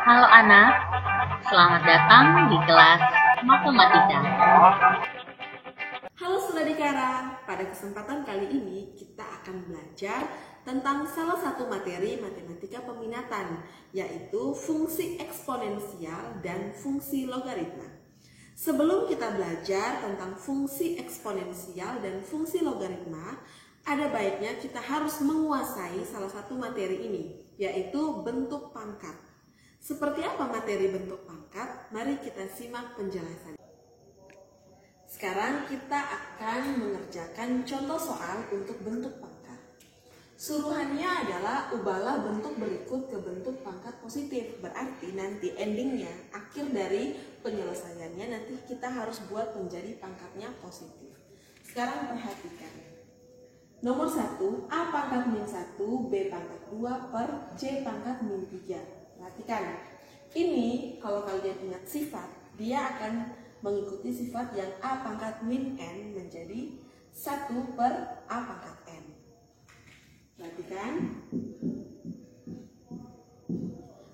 Halo anak, selamat datang di kelas Matematika. Halo Saudara, pada kesempatan kali ini kita akan belajar tentang salah satu materi matematika peminatan, yaitu fungsi eksponensial dan fungsi logaritma. Sebelum kita belajar tentang fungsi eksponensial dan fungsi logaritma, ada baiknya kita harus menguasai salah satu materi ini, yaitu bentuk pangkat. Seperti apa materi bentuk pangkat? Mari kita simak penjelasannya. Sekarang kita akan mengerjakan contoh soal untuk bentuk pangkat. Suruhannya adalah ubahlah bentuk berikut ke bentuk pangkat positif. Berarti nanti endingnya, akhir dari penyelesaiannya nanti kita harus buat menjadi pangkatnya positif. Sekarang perhatikan. Nomor 1, A pangkat min 1, B pangkat 2 per C pangkat min 3. Perhatikan, ini kalau kalian ingat sifat, dia akan mengikuti sifat yang A pangkat min N menjadi 1 per A pangkat N. Perhatikan,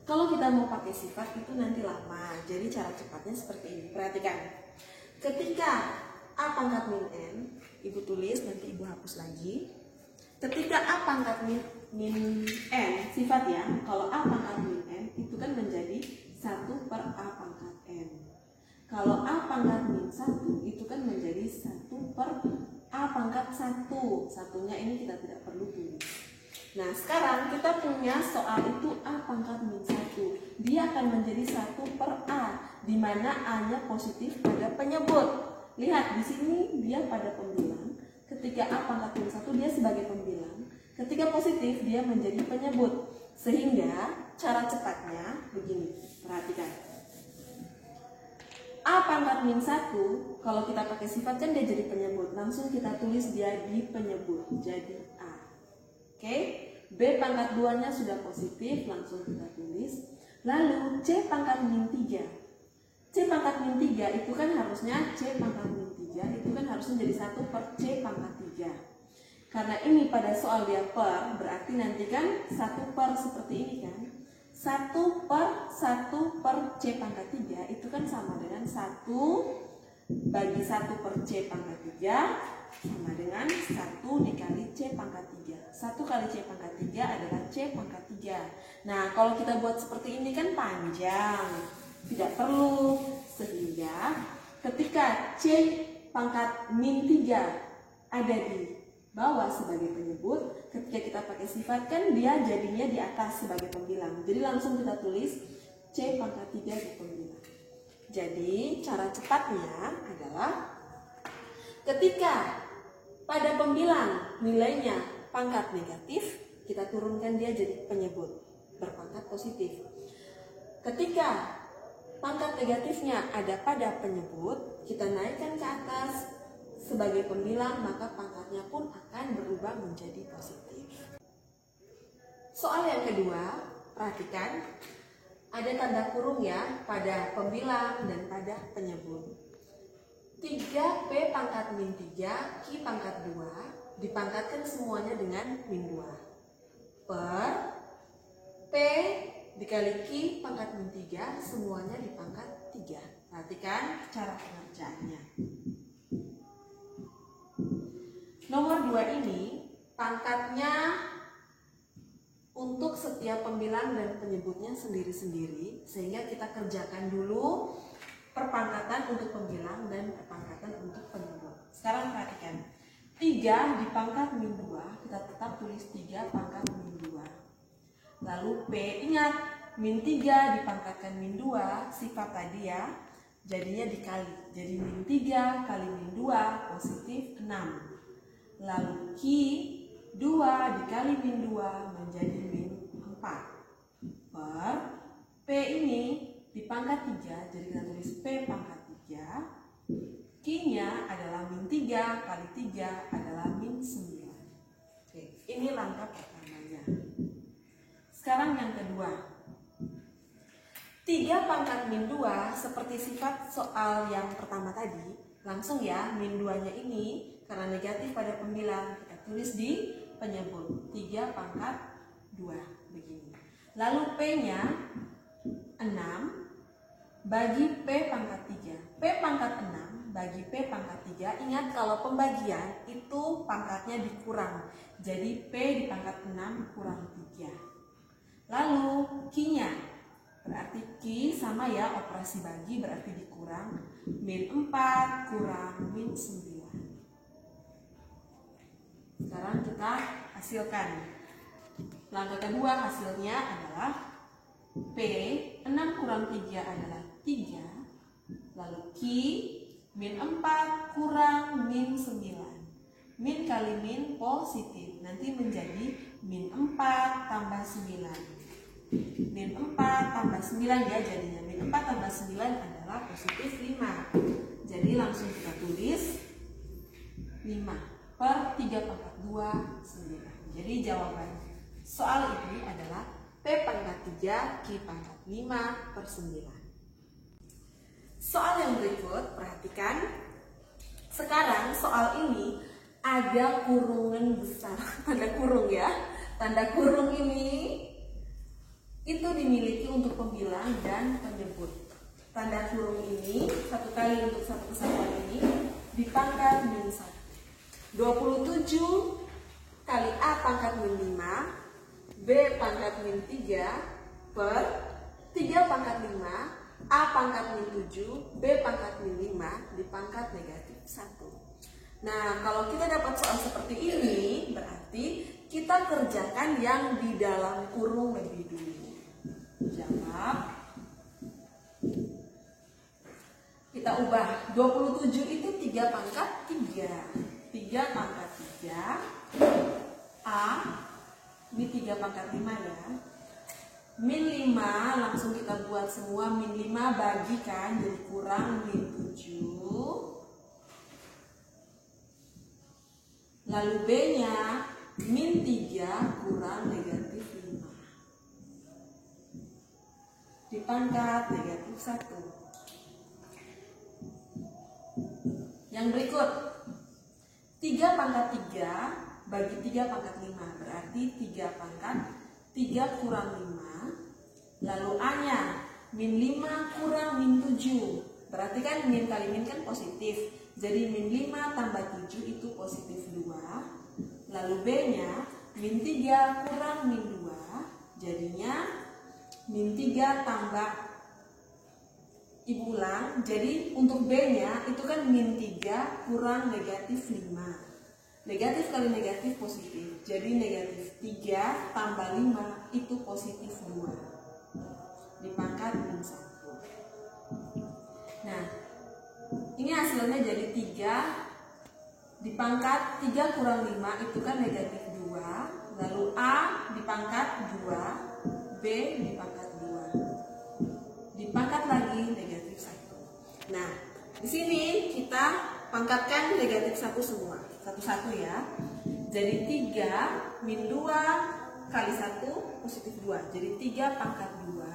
kalau kita mau pakai sifat itu nanti lama, jadi cara cepatnya seperti ini. Perhatikan, ketika A pangkat min N, Ibu tulis, nanti Ibu hapus lagi. Ketika A pangkat min N, sifat ya, kalau A pangkat min N itu kan menjadi 1 per A pangkat N. Kalau A pangkat min 1 itu kan menjadi 1 per A pangkat 1. Satunya ini kita tidak perlu tulis. Nah sekarang kita punya soal itu A pangkat min 1. Dia akan menjadi 1 per A, di mana A-nya positif pada penyebut. Lihat di sini dia pada pembilang. Ketika A pangkat min 1 dia sebagai pembilang. Ketika positif dia menjadi penyebut. Sehingga cara cepatnya begini. Perhatikan. A pangkat min 1 kalau kita pakai sifat kan dia jadi penyebut. Langsung kita tulis dia di penyebut. Jadi A. Oke? B pangkat 2-nya sudah positif, langsung kita tulis. Lalu C pangkat min 3. C pangkat min 3 itu kan harusnya C pangkat min 3 itu kan harusnya jadi 1 per C pangkat 3. Karena ini pada soal dia per, berarti nanti kan 1 per seperti ini kan. 1 per 1 per C pangkat 3 itu kan sama dengan 1 bagi 1 per C pangkat 3 sama dengan 1 dikali C pangkat 3. 1 kali C pangkat 3 adalah C pangkat 3. Nah kalau kita buat seperti ini kan panjang, tidak perlu, sehingga ketika C pangkat min 3 ada di bawah sebagai penyebut, ketika kita pakai sifat kan dia jadinya di atas sebagai pembilang. Jadi langsung kita tulis C pangkat 3 di pembilang. Jadi cara cepatnya adalah ketika pada pembilang nilainya pangkat negatif, kita turunkan dia jadi penyebut berpangkat positif. Ketika pangkat negatifnya ada pada penyebut, kita naikkan ke atas sebagai pembilang, maka pangkatnya pun akan berubah menjadi positif. Soal yang kedua, perhatikan, ada tanda kurung ya pada pembilang dan pada penyebut. 3P pangkat min 3, Q pangkat 2, dipangkatkan semuanya dengan min 2. Per P dikali Q pangkat min 3, semuanya dipangkat 3. Perhatikan cara pengerjaannya. Nomor 2 ini pangkatnya untuk setiap pembilang dan penyebutnya sendiri-sendiri, sehingga kita kerjakan dulu perpangkatan untuk pembilang dan perpangkatan untuk penyebut. Sekarang perhatikan, 3 dipangkat min 2, kita tetap tulis 3 pangkat min 2. Lalu P, ingat, min 3 dipangkatkan min 2, sifat tadi ya, jadinya dikali. Jadi min 3 kali min 2 positif 6. Lalu Q 2 dikali min 2 menjadi min 4. Per P ini dipangkat 3, jadi kita tulis P pangkat 3. Q-nya adalah min 3 kali 3 adalah min 9. Oke, ini langkah pertamanya. Sekarang yang kedua. 3 pangkat min 2 seperti sifat soal yang pertama tadi. Langsung ya, min 2-nya ini karena negatif pada pembilang, kita tulis di penyebut 3 pangkat 2 begini. Lalu P-nya 6 bagi P pangkat 3. P pangkat 6 bagi P pangkat 3. Ingat kalau pembagian itu pangkatnya dikurang. Jadi P di pangkat 6 kurang 3. Lalu Q-nya, berarti Q sama ya, operasi bagi berarti dikurang. Min 4 kurang min 9. Sekarang kita hasilkan. Langkah kedua hasilnya adalah P 6 kurang 3 adalah 3. Lalu Q min 4 kurang min 9. Min kali min positif, nanti menjadi min 4 tambah 9. Min 4 tambah 9 ya jadinya. Min 4 tambah 9 adalah positif 5. Jadi langsung kita tulis 5 per 3 pangkat 2, 9. Jadi jawaban soal ini adalah P pangkat 3, Q pangkat 5 per 9. Soal yang berikut, perhatikan. Sekarang soal ini ada kurungan besar. Tanda kurung ya. Tanda kurung ini itu dimiliki untuk pembilang dan penyebut. Tanda kurung ini satu kali untuk satu kesatuan ini dipangkat min 1. 27 kali A pangkat min 5 B pangkat min 3 per 3 pangkat 5 A pangkat min 7 B pangkat min 5 dipangkat negatif 1. Nah, kalau kita dapat soal seperti ini, berarti kita kerjakan yang di dalam kurung lebih dulu. Jawab. Kita ubah. 27 itu 3 pangkat 3. 3 pangkat 3. A. Ini 3 pangkat 5 ya. Min 5 langsung kita buat semua. Min 5 bagikan jadi kurang min 7. Lalu B nya min 3 kurang negatif 5 dipangkat negatif 1. Yang berikut 3 pangkat 3 bagi 3 pangkat 5 berarti 3 pangkat 3 kurang 5. Lalu A nya min 5 kurang min 7. Berarti kan min kali min kan positif. Jadi min 5 tambah 7 itu positif 2. Lalu B nya min 3 kurang min 2. Jadinya min 3 tambah, ibu ulang. Jadi untuk B nya itu kan min 3 kurang negatif 5. Negatif kali negatif positif. Jadi negatif 3 tambah 5 itu positif 2 dipangkat min 1. Nah, ini hasilnya jadi 3 dipangkat 3 kurang 5 itu kan negatif 2. Lalu A dipangkat 2, B dipangkat 2. Dipangkat lagi negatif 1. Nah, di sini kita pangkatkan negatif 1 semua. Satu-satu ya. Jadi 3 min 2 kali 1 positif 2. Jadi 3 pangkat 2.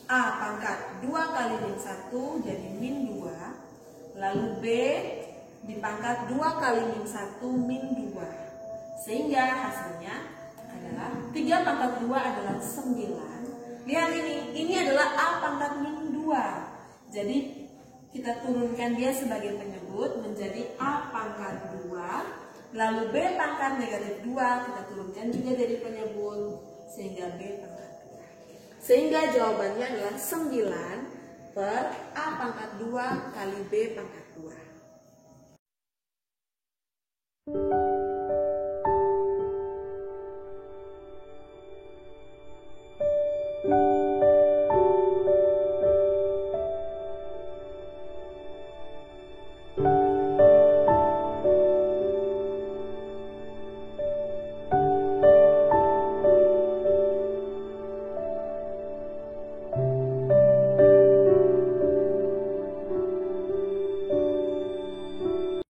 A pangkat 2 kali min 1 jadi min 2. Lalu B dipangkat 2 kali min 1 min 2. Sehingga hasilnya adalah 3 pangkat 2 adalah 9. Lihat ini adalah A pangkat min 2. Jadi kita turunkan dia sebagai penyebut menjadi A pangkat 2. Lalu B pangkat negatif 2 kita turunkan juga dari penyebut sehingga B pangkat 2. Sehingga jawabannya adalah 9 per A pangkat 2 kali B pangkat 2.